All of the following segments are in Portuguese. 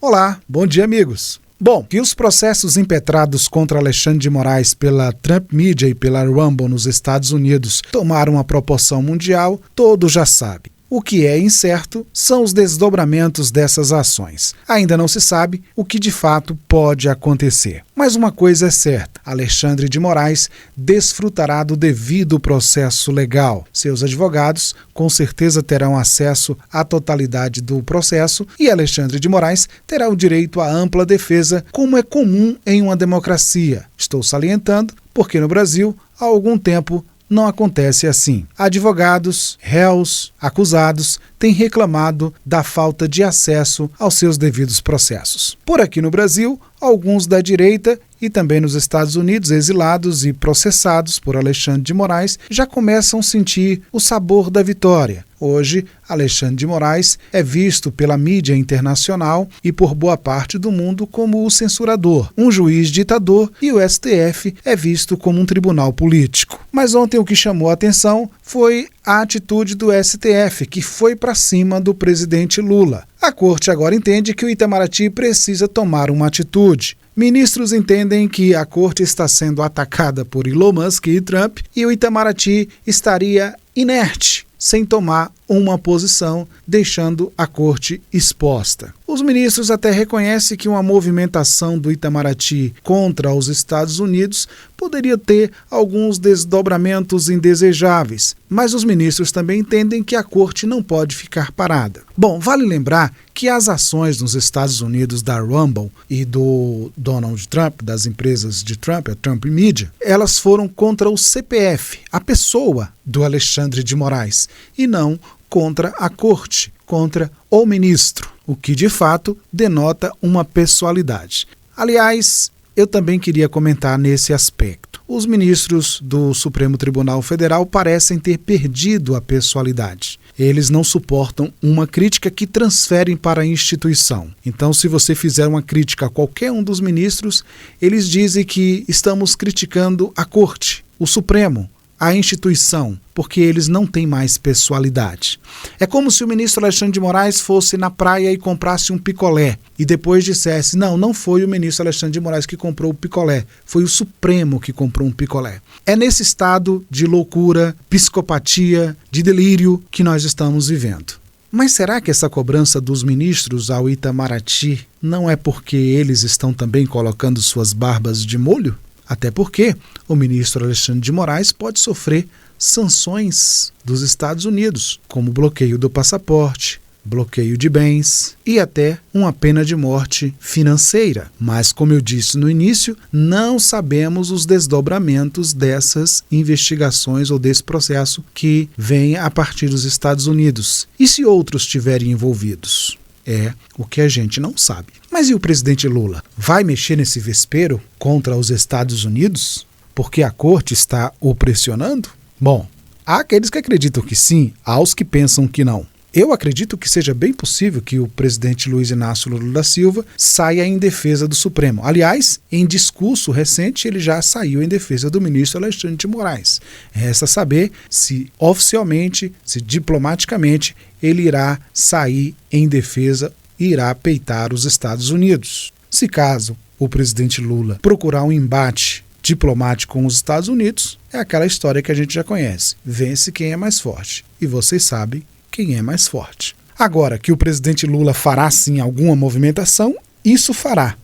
Olá, bom dia, amigos. Bom, que os processos impetrados contra Alexandre de Moraes pela Trump Media e pela Rumble nos Estados Unidos tomaram uma proporção mundial, todos já sabem. O que é incerto são os desdobramentos dessas ações. Ainda não se sabe o que de fato pode acontecer. Mas uma coisa é certa: Alexandre de Moraes desfrutará do devido processo legal. Seus advogados com certeza terão acesso à totalidade do processo e Alexandre de Moraes terá o direito à ampla defesa, como é comum em uma democracia. Estou salientando porque no Brasil, há algum tempo, não acontece assim. Advogados, réus, acusados têm reclamado da falta de acesso aos seus devidos processos. Por aqui no Brasil, alguns da direita e também nos Estados Unidos, exilados e processados por Alexandre de Moraes, já começam a sentir o sabor da vitória. Hoje, Alexandre de Moraes é visto pela mídia internacional e por boa parte do mundo como o censurador, um juiz ditador, e o STF é visto como um tribunal político. Mas ontem o que chamou a atenção foi a atitude do STF, que foi para cima do presidente Lula. A corte agora entende que o Itamaraty precisa tomar uma atitude. Ministros entendem que a corte está sendo atacada por Elon Musk e Trump e o Itamaraty estaria inerte, sem tomar uma posição, deixando a corte exposta. Os ministros até reconhecem que uma movimentação do Itamaraty contra os Estados Unidos poderia ter alguns desdobramentos indesejáveis, mas os ministros também entendem que a corte não pode ficar parada. Bom, vale lembrar que as ações nos Estados Unidos da Rumble e do Donald Trump, das empresas de Trump, a Trump Media, elas foram contra o CPF, a pessoa do Alexandre de Moraes, e não contra a corte, contra o ministro, o que de fato denota uma pessoalidade. Aliás, eu também queria comentar nesse aspecto. Os ministros do Supremo Tribunal Federal parecem ter perdido a pessoalidade. Eles não suportam uma crítica que transferem para a instituição. Então, se você fizer uma crítica a qualquer um dos ministros, eles dizem que estamos criticando a corte, o Supremo, a instituição, porque eles não têm mais pessoalidade. É como se o ministro Alexandre de Moraes fosse na praia e comprasse um picolé e depois dissesse: não foi o ministro Alexandre de Moraes que comprou o picolé, foi o Supremo que comprou um picolé. É nesse estado de loucura, psicopatia, de delírio que nós estamos vivendo. Mas será que essa cobrança dos ministros ao Itamaraty não é porque eles estão também colocando suas barbas de molho? Até porque o ministro Alexandre de Moraes pode sofrer sanções dos Estados Unidos, como bloqueio do passaporte, bloqueio de bens e até uma pena de morte financeira. Mas, como eu disse no início, não sabemos os desdobramentos dessas investigações ou desse processo que vem a partir dos Estados Unidos. E se outros estiverem envolvidos? É o que a gente não sabe. Mas e o presidente Lula? Vai mexer nesse vespeiro contra os Estados Unidos? Porque a corte está o pressionando? Bom, há aqueles que acreditam que sim, há os que pensam que não. Eu acredito que seja bem possível que o presidente Luiz Inácio Lula da Silva saia em defesa do Supremo. Aliás, em discurso recente, ele já saiu em defesa do ministro Alexandre de Moraes. Resta saber se oficialmente, se diplomaticamente, ele irá sair em defesa e irá peitar os Estados Unidos. Se caso o presidente Lula procurar um embate diplomático com os Estados Unidos, é aquela história que a gente já conhece: vence quem é mais forte. E vocês sabem quem é mais forte. Agora, que o presidente Lula fará sim alguma movimentação, isso fará.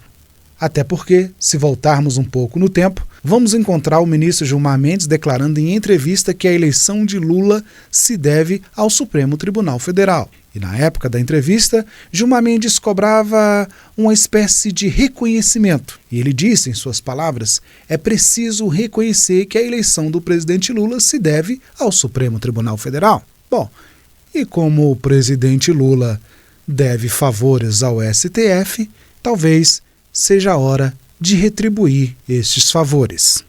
Até porque, se voltarmos um pouco no tempo, vamos encontrar o ministro Gilmar Mendes declarando em entrevista que a eleição de Lula se deve ao Supremo Tribunal Federal. E na época da entrevista, Gilmar Mendes cobrava uma espécie de reconhecimento. E ele disse, em suas palavras: é preciso reconhecer que a eleição do presidente Lula se deve ao Supremo Tribunal Federal. Bom, e como o presidente Lula deve favores ao STF, talvez seja a hora de retribuir estes favores.